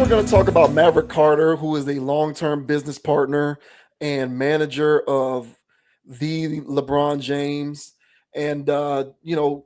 going to talk about Maverick Carter, who is a long-term business partner and manager of the LeBron James. And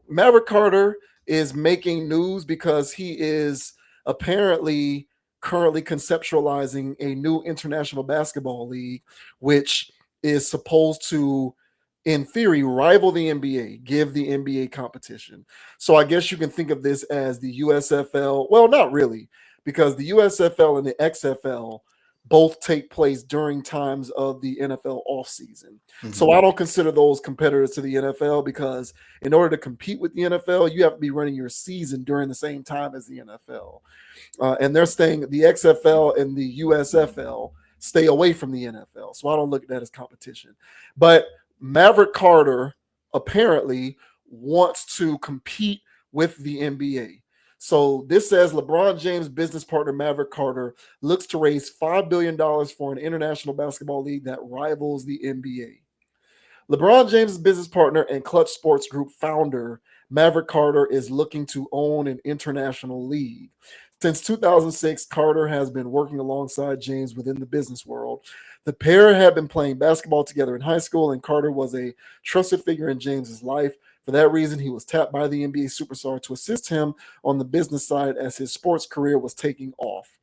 Maverick Carter is making news because he is apparently currently conceptualizing a new international basketball league, which is supposed to, in theory, rival the NBA, give the NBA competition. So I guess you can think of this as the USFL. Well, not really, because the USFL and the XFL both take place during times of the NFL offseason. So Mm-hmm. I don't consider those competitors to the NFL because in order to compete with the NFL, you have to be running your season during the same time as the NFL. And they're staying, the XFL and the USFL stay away from the NFL. So I don't look at that as competition. But Maverick Carter apparently wants to compete with the NBA. So this says LeBron James' business partner Maverick Carter looks to raise $5 billion for an international basketball league that rivals the NBA. LeBron James' business partner and Clutch Sports Group founder Maverick Carter is looking to own an international league. Since 2006, Carter has been working alongside James within the business world. The pair had been playing basketball together in high school, and Carter was a trusted figure in James's life. For that reason, he was tapped by the NBA superstar to assist him on the business side as his sports career was taking off.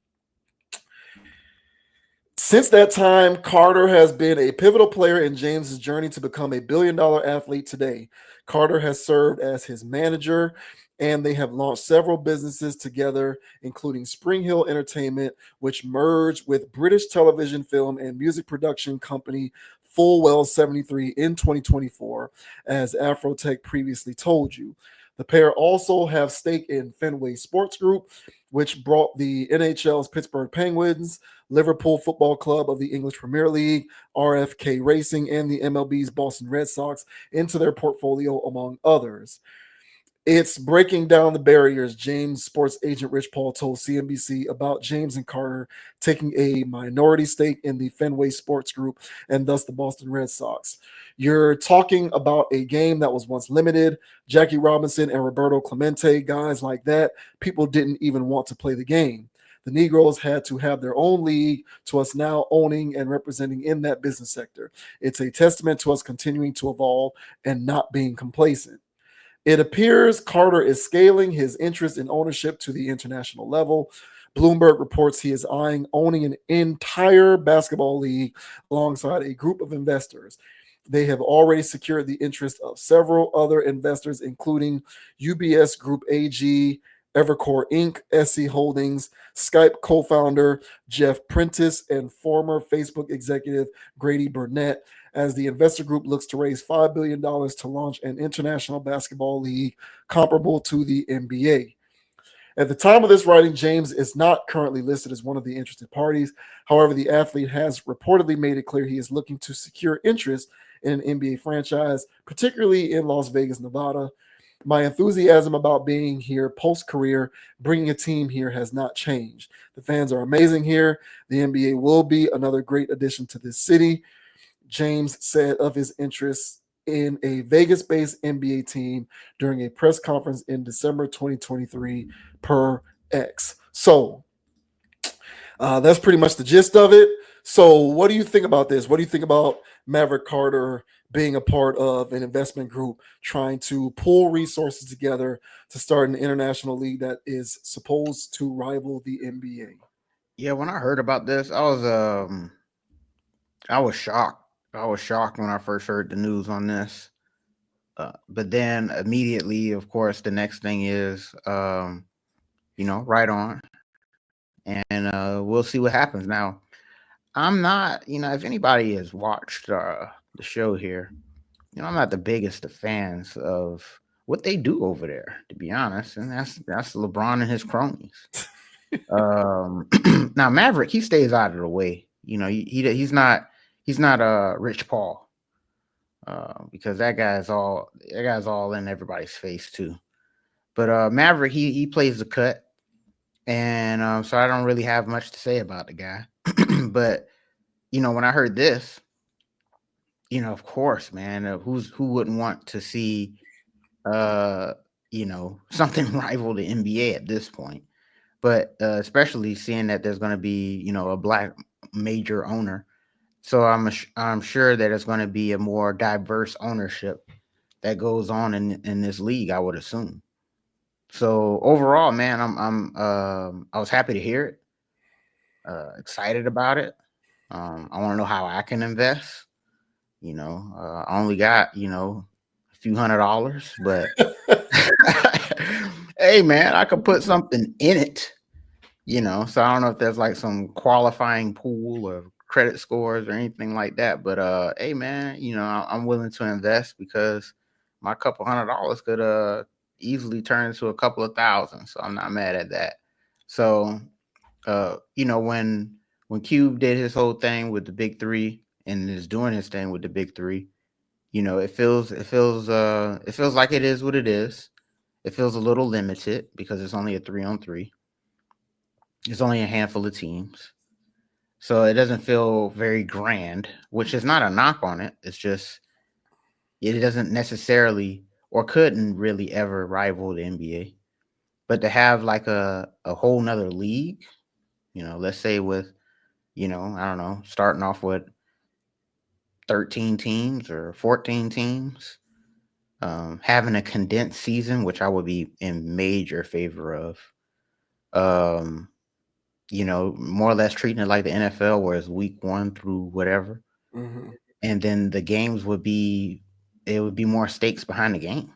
Since that time, Carter has been a pivotal player in James's journey to become a billion-dollar athlete today. Carter has served as his manager, and they have launched several businesses together, including Spring Hill Entertainment, which merged with British television, film, and music production company Fullwell 73 in 2024, as Afrotech previously told you. The pair also have stake in Fenway Sports Group, which brought the NHL's Pittsburgh Penguins, Liverpool Football Club of the English Premier League, RFK Racing, and the MLB's Boston Red Sox into their portfolio, among others. It's breaking down the barriers, James sports agent Rich Paul told CNBC about James and Carter taking a minority stake in the Fenway Sports Group and thus the Boston Red Sox. You're talking about a game that was once limited. Jackie Robinson and Roberto Clemente, guys like that, people didn't even want to play the game. The Negroes had to have their own league, to us now owning and representing in that business sector. It's a testament to us continuing to evolve and not being complacent. It appears Carter is scaling his interest in ownership to the international level. Bloomberg reports he is eyeing owning an entire basketball league alongside a group of investors. They have already secured the interest of several other investors, including UBS Group AG, Evercore Inc., SC Holdings, Skype co founder Jeff Prentice, and former Facebook executive Grady Burnett, as the investor group looks to raise $5 billion to launch an international basketball league comparable to the NBA. At the time of this writing, James is not currently listed as one of the interested parties. However, the athlete has reportedly made it clear he is looking to secure interest in an NBA franchise, particularly in Las Vegas, Nevada. My enthusiasm about being here post career, bringing a team here, has not changed. The fans are amazing here. The NBA will be another great addition to this city. James said of his interests in a Vegas based NBA team during a press conference in December 2023 per X. So that's pretty much the gist of it. So, what do you think about this? What do you think about Maverick Carter being a part of an investment group trying to pull resources together to start an international league that is supposed to rival the NBA? Yeah, when I heard about this, I was shocked. I was shocked when I first heard the news on this. But then immediately, of course, the next thing is, right on, and we'll see what happens. Now, I'm not, if anybody has watched the show here, I'm not the biggest of fans of what they do over there, to be honest, and that's LeBron and his cronies. Now Maverick, he stays out of the way. He's not Rich Paul, because that guy's all in everybody's face too. But Maverick, he plays the cut, and so I don't really have much to say about the guy. But when I heard this, of course, man, who wouldn't want to see something rival the NBA at this point? but especially seeing that there's going to be, a black major owner. So I'm sure that it's going to be a more diverse ownership that goes on in this league, I would assume. So overall, man, I was happy to hear it, excited about it. I want to know how I can invest. I only got, a few $100, but hey, man, I could put something in it. So I don't know if there's like some qualifying pool or credit scores or anything like that, but hey, man, I'm willing to invest because my couple $100 could easily turn into a couple of thousand, so I'm not mad at that. So when Cube did his whole thing with the big three and is doing his thing with the big three, it feels like it is what it is. It feels a little limited because it's only a 3-on-3. It's only a handful of teams. So it doesn't feel very grand, which is not a knock on it. It's just it doesn't necessarily or couldn't really ever rival the NBA. But to have like a whole nother league, let's say with, I don't know, starting off with 13 teams or 14 teams, having a condensed season, which I would be in major favor of. Um, more or less treating it like the NFL, where it's week 1 through whatever, Mm-hmm. and then the games would be more stakes behind the game.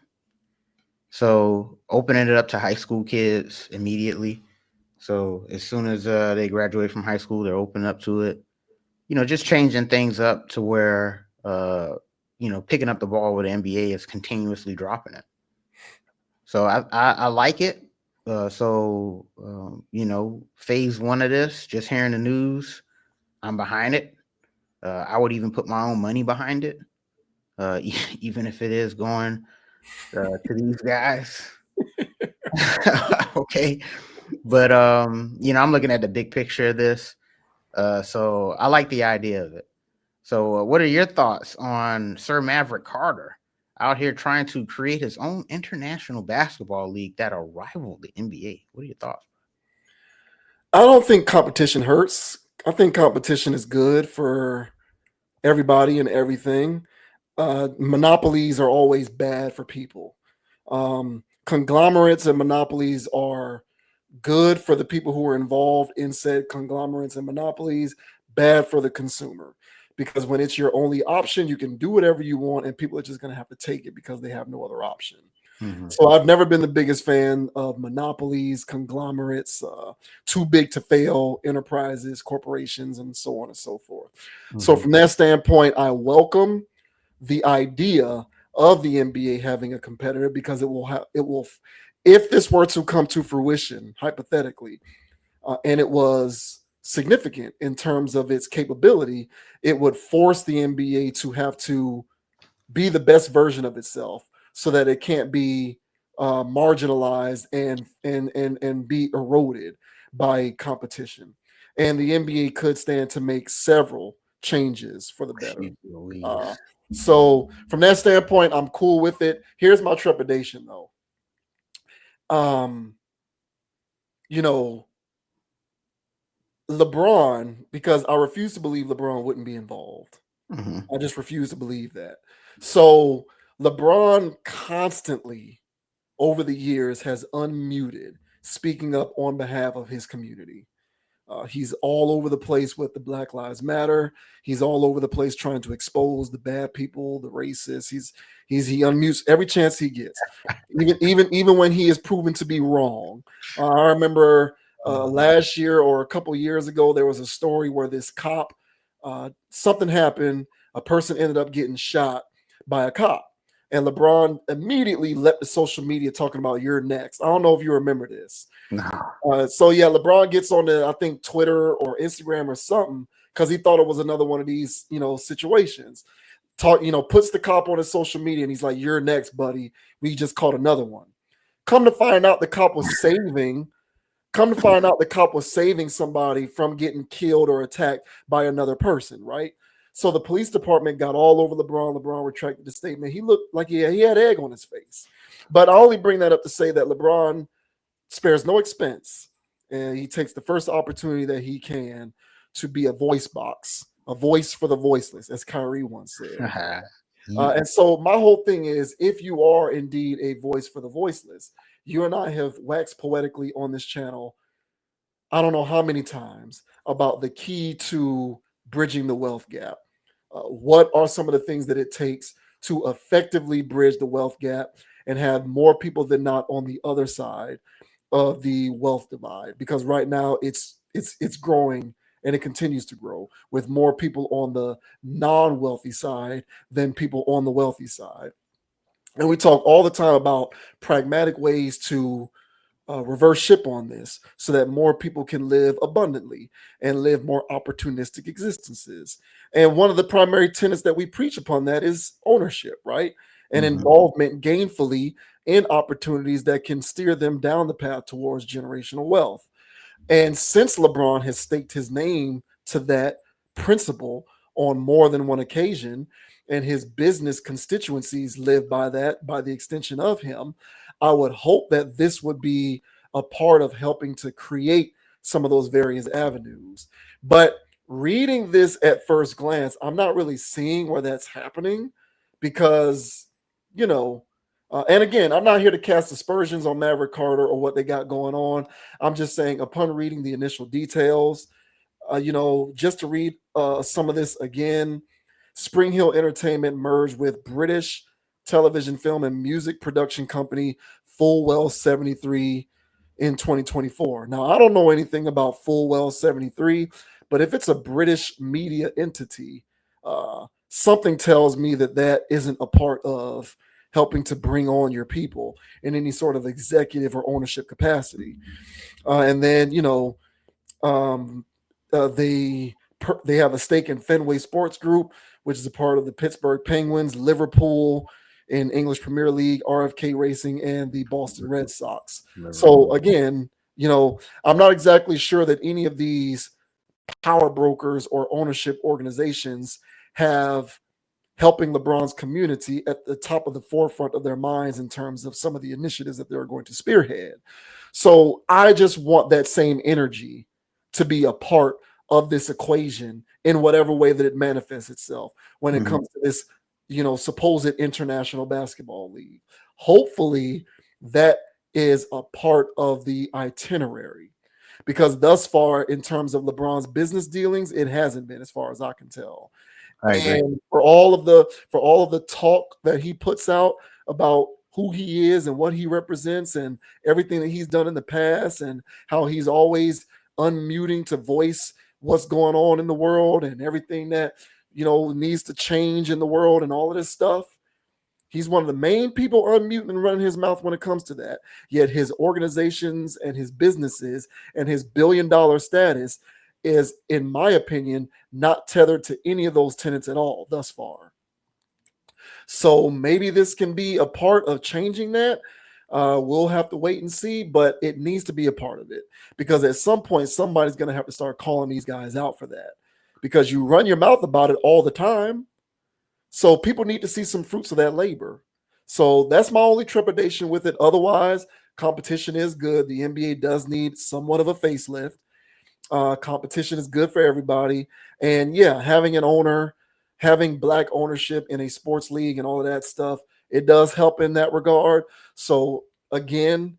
So opening it up to high school kids immediately. So as soon as they graduate from high school, they're open up to it. Just changing things up to where picking up the ball with the NBA is continuously dropping it. So I like it. Phase 1 of this, just hearing the news, I'm behind it. I would even put my own money behind it, even if it is going to these guys. Okay, but I'm looking at the big picture of this. So I like the idea of it. So, what are your thoughts on Sir Maverick Carter out here trying to create his own international basketball league that'll rival the NBA? What are your thoughts? I don't think competition hurts. I think competition is good for everybody and everything. Monopolies are always bad for people. Conglomerates and monopolies are good for the people who are involved in said conglomerates and monopolies, bad for the consumer. Because when it's your only option, you can do whatever you want, and people are just going to have to take it because they have no other option. Mm-hmm. So I've never been the biggest fan of monopolies, conglomerates, too big to fail enterprises, corporations, and so on and so forth. So Mm-hmm. from that standpoint, I welcome the idea of the NBA having a competitor because if this were to come to fruition hypothetically, and it was significant in terms of its capability, it would force the NBA to have to be the best version of itself so that it can't be marginalized and be eroded by competition. And the NBA could stand to make several changes for the better. Jeez Louise. Uh, so from that standpoint, I'm cool with it. Here's my trepidation though. Um, you know, LeBron, because I refuse to believe LeBron wouldn't be involved. Mm-hmm. I just refuse to believe that. So LeBron constantly over the years has unmuted, speaking up on behalf of his community. He's all over the place with the Black Lives Matter. He's all over the place trying to expose the bad people, the racists. He unmutes every chance he gets, even when he is proven to be wrong. I remember last year or a couple years ago there was a story where this cop, something happened. A person ended up getting shot by a cop. And LeBron immediately leapt to social media talking about you're next. I don't know if you remember this. No. So yeah, LeBron gets on the I think Twitter or Instagram or something because he thought it was another one of these situations. Puts the cop on his social media and he's like, "You're next, buddy. We just caught another one." Come to find out, the cop was saving. Come to find out, the cop was saving somebody from getting killed or attacked by another person, right? So the police department got all over LeBron. LeBron retracted the statement. He looked like he had egg on his face. But I only bring that up to say that LeBron spares no expense and he takes the first opportunity that he can to be a voice box, a voice for the voiceless, as Kyrie once said. you And so my whole thing is, if you are indeed a voice for the voiceless, you and I have waxed poetically on this channel, I don't know how many times, about the key to bridging the wealth gap. What are some of the things that it takes to effectively bridge the wealth gap and have more people than not on the other side of the wealth divide? Because right now it's growing, and it continues to grow, with more people on the non-wealthy side than people on the wealthy side. And we talk all the time about pragmatic ways to reverse ship on this so that more people can live abundantly and live more opportunistic existences. And one of the primary tenets that we preach upon that is ownership, right? And Mhm. involvement gainfully in opportunities that can steer them down the path towards generational wealth. And since LeBron has staked his name to that principle on more than one occasion, and his business constituencies live by that, by the extension of him, I would hope that this would be a part of helping to create some of those various avenues. But reading this at first glance, I'm not really seeing where that's happening because, you know, and again, I'm not here to cast aspersions on Maverick Carter or what they got going on. I'm just saying, upon reading the initial details, just to read some of this again, Spring Hill Entertainment merged with British television, film, and music production company Fullwell 73 in 2024. Now, I don't know anything about Fullwell 73, but if it's a British media entity, something tells me that that isn't a part of helping to bring on your people in any sort of executive or ownership capacity. And then, um, they have a stake in Fenway Sports Group, which is a part of the Pittsburgh Penguins, Liverpool in English Premier League, RFK Racing, and the Boston Red Sox. So Liverpool. again, I'm not exactly sure that any of these power brokers or ownership organizations have helping LeBron's community at the top of the forefront of their minds in terms of some of the initiatives that they're going to spearhead. So I just want that same energy to be a part of this equation in whatever way that it manifests itself when it Mhm. comes to this, supposed international basketball league. Hopefully, that is a part of the itinerary, because thus far, in terms of LeBron's business dealings, it hasn't been, as far as I can tell. I agree. And for all of the talk that he puts out about who he is and what he represents and everything that he's done in the past, and how he's always unmuting to voice what's going on in the world and everything that needs to change in the world and all of this stuff. He's one of the main people unmuting and running his mouth when it comes to that. Yet his organizations and his businesses and his billion-dollar status is, in my opinion, not tethered to any of those tenets at all thus far. So maybe this can be a part of changing that. We'll have to wait and see, but it needs to be a part of it, because at some point somebody's going to have to start calling these guys out for that, because you run your mouth about it all the time. So people need to see some fruits of that labor. So that's my only trepidation with it. Otherwise, competition is good. The NBA does need somewhat of a facelift. Competition is good for everybody. And yeah, having an owner, having black ownership in a sports league and all of that stuff, it does help in that regard. So again,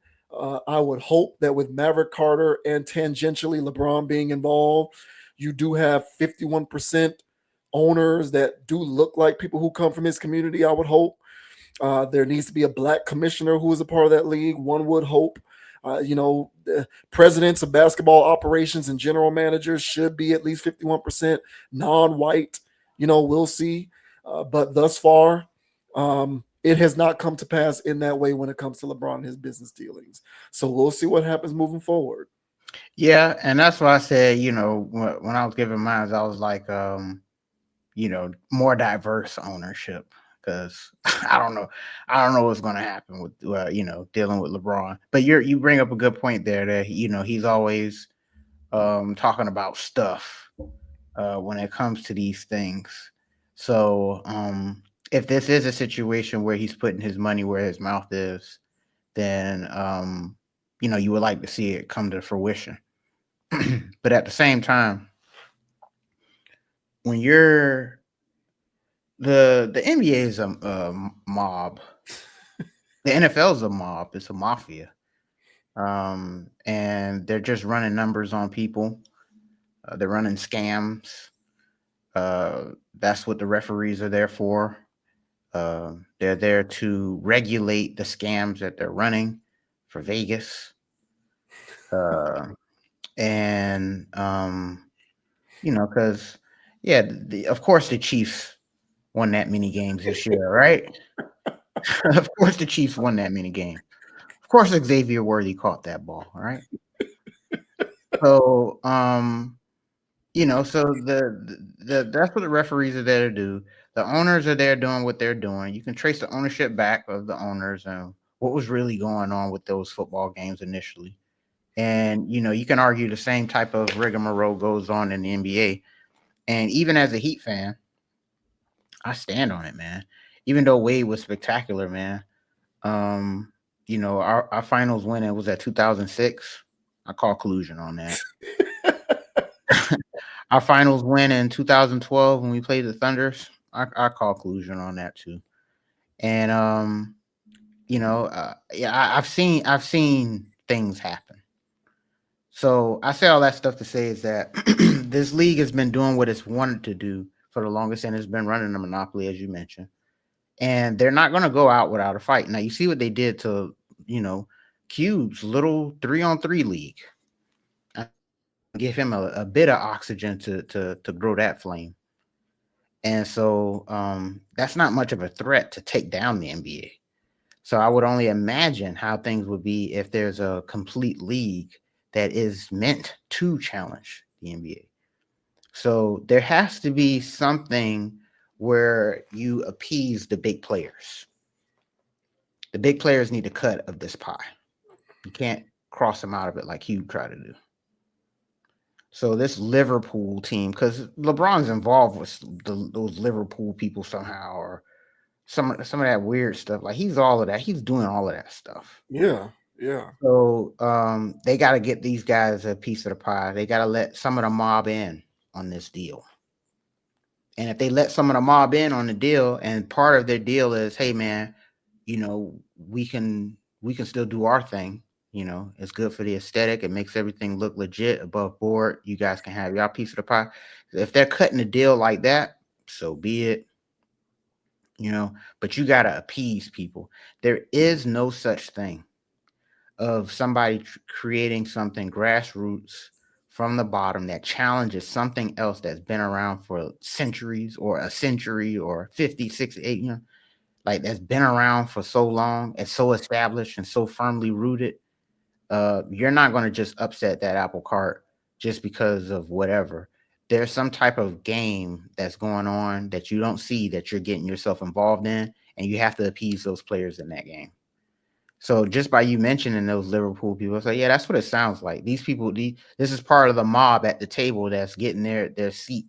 I would hope that with Maverick Carter and tangentially LeBron being involved, you do have 51% owners that do look like people who come from his community. I would hope there needs to be a black commissioner who is a part of that league. One would hope. The presidents of basketball operations and general managers should be at least 51% non-white. We'll see. But thus far, it has not come to pass in that way when it comes to LeBron and his business dealings. So we'll see what happens moving forward. Yeah, and that's why I said, when I was giving mine, I was like, more diverse ownership, because I don't know what's going to happen with dealing with LeBron. But you bring up a good point there that he's always talking about stuff when it comes to these things. So if this is a situation where he's putting his money where his mouth is, then you would like to see it come to fruition. But at the same time, when you're the NBA is a mob, the NFL is a mob. It's a mafia, and they're just running numbers on people. They're running scams. That's what the referees are there for. They're there to regulate the scams that they're running for Vegas. Uh, and because yeah, of course the Chiefs won that many games this year, right? Of course the Chiefs won that many games. Of course Xavier Worthy caught that ball, right? So so the that's what the referees are there to do. The owners are there doing what they're doing. You can trace the ownership back of the owners and what was really going on with those football games initially. And you can argue the same type of rigmarole goes on in the NBA. And even as a Heat fan, I stand on it, man. Even though Wade was spectacular, man. Our finals win, it was at 2006. I call collusion on that. Our finals win in 2012 when we played the Thunders. I call collusion on that too. And yeah, I've seen things happen. So I say all that stuff to say is that this league has been doing what it's wanted to do for the longest, and it's been running a monopoly, as you mentioned. And they're not going to go out without a fight. Now you see what they did to Cube's little 3-on-3 league. Give him a bit of oxygen to grow that flame. And so that's not much of a threat to take down the NBA. So I would only imagine how things would be if there's a complete league that is meant to challenge the NBA. So there has to be something where you appease the big players. The big players need a cut of this pie. You can't cross them out of it like Hugh tried to do. So this Liverpool team, because LeBron's involved with those Liverpool people somehow, or some of that weird stuff. Like he's all of that. He's doing all of that stuff. Yeah, yeah. So they got to get these guys a piece of the pie. They got to let some of the mob in on this deal. And if they let some of the mob in on the deal, and part of their deal is, hey man, we can still do our thing. It's good for the aesthetic. It makes everything look legit, above board. You guys can have your piece of the pie. If they're cutting a deal like that, so be it. But you got to appease people. There is no such thing of somebody creating something grassroots from the bottom that challenges something else that's been around for centuries, or a century, or 50, 60, 8, like that's been around for so long and so established and so firmly rooted. You're not going to just upset that apple cart just because of whatever. There's some type of game that's going on that you don't see, that you're getting yourself involved in, and you have to appease those players in that game. So just by you mentioning those Liverpool people, it's like, yeah, that's what it sounds like. These people, this is part of the mob at the table that's getting their seat.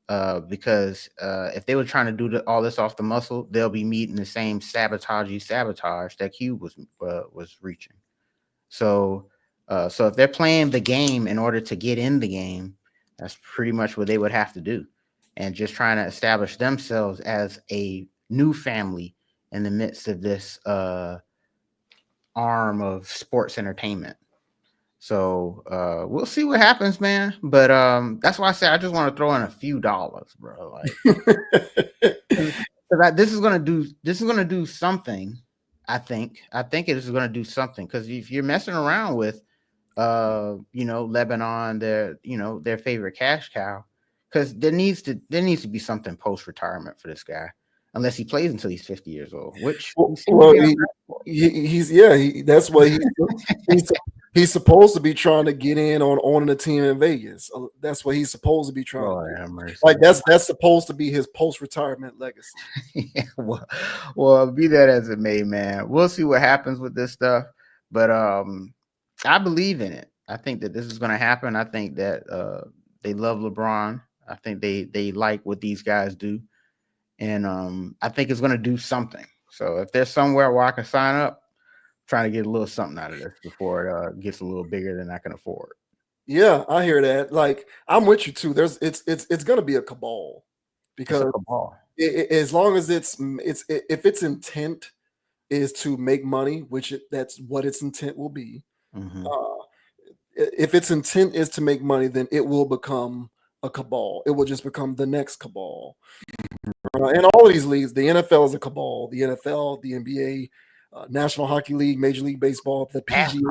Because if they were trying to do all this off the muscle, they'll be meeting the same sabotage that Cube was reaching. So, so if they're playing the game in order to get in the game, that's pretty much what they would have to do, and just trying to establish themselves as a new family in the midst of this arm of sports entertainment. So we'll see what happens, man. But that's why I say I just want to throw in a few dollars, bro. Like, because this is gonna do something. I think it is gonna do something, because if you're messing around with Lebanon, their favorite cash cow, because there needs to be something post retirement for this guy, unless he plays until he's 50 years old, which he seems to Well, be on. he's yeah. That's what he's he's supposed to be trying to get in on owning a team in Vegas. That's what he's supposed to be trying to Lord do. have mercy. Like that's supposed to be his post retirement legacy. Yeah, well, be that as it may, man. We'll see what happens with this stuff. But I believe in it. I think that this is going to happen. I think that they love LeBron. I think they like what these guys do, and I think it's going to do something. So if there's somewhere where I can sign up, trying to get a little something out of this before it gets a little bigger than I can afford. Yeah, I hear that. Like, I'm with you too. It's gonna be a cabal It's a because cabal. as long as if its intent is to make money, that's what its intent will be. Hmm. Uh, if its intent is to make money, then it will become a cabal. It will just become the next cabal. And all of these leagues, the NFL is a cabal. The NFL, the NBA, National Hockey League, Major League Baseball, the PGA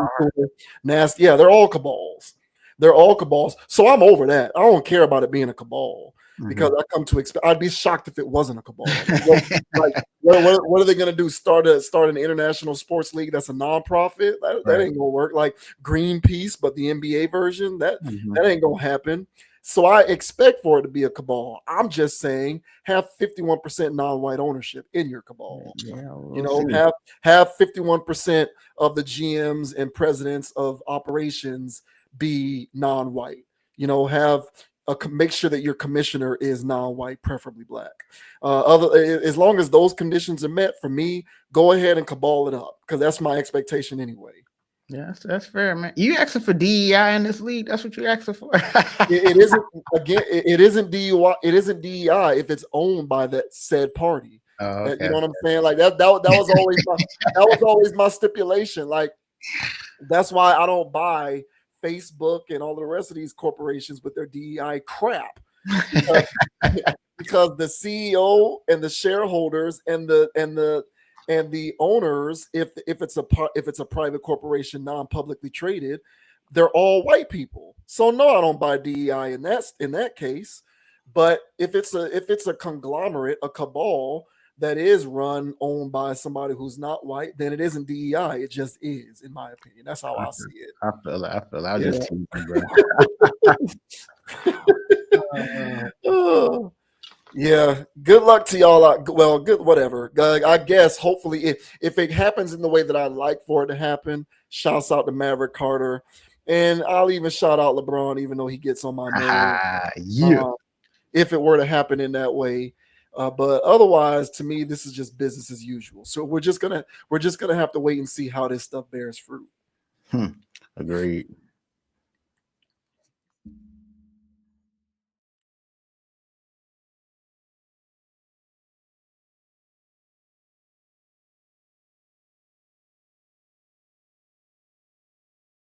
NASCAR. Tour, yeah, they're all cabals. They're all cabals. So I'm over that. I don't care about it being a cabal because Hmm. I come to expect. I'd be shocked if it wasn't a cabal. Like, what are they going to do? Start an international sports league that's a nonprofit? That Right. ain't gonna work. Like Greenpeace, but the NBA version Hmm. that ain't gonna happen. So I expect for it to be a cabal. I'm just saying have 51% non-white ownership in your cabal. Yeah, You we'll know, see. have 51% of the GMs and presidents of operations be non-white. You know, make sure that your commissioner is non-white, preferably black. As long as those conditions are met, for me, go ahead and cabal it up because that's my expectation anyway. Yeah, that's fair, man. You asking for DEI in this league? That's what you asking for? It isn't again. It isn't DUI. It isn't DEI if it's owned by that said party. Oh, You okay. know what I'm saying? Like that was always my stipulation. Like that's why I don't buy Facebook and all the rest of these corporations with their DEI crap because because the CEO and the shareholders and the owners, if it's a private corporation, non-publicly traded, they're all white people. So no, I don't buy DEI in that case. But if it's a conglomerate, a cabal that is owned by somebody who's not white, then it isn't DEI. It just is, in my opinion. That's how I I feel, see it. I feel it. I feel it. I was Yeah. just teasing, bro. Uh, Oh, yeah. Good luck to y'all. Well, good whatever. I guess hopefully if it happens in the way that I like for it to happen, shouts out to Maverick Carter, and I'll even shout out LeBron, even though he gets on my nerves. yeah. Uh, if it were to happen in that way. But otherwise, to me, this is just business as usual. So we're just gonna have to wait and see how this stuff bears fruit. Hmm. Agreed.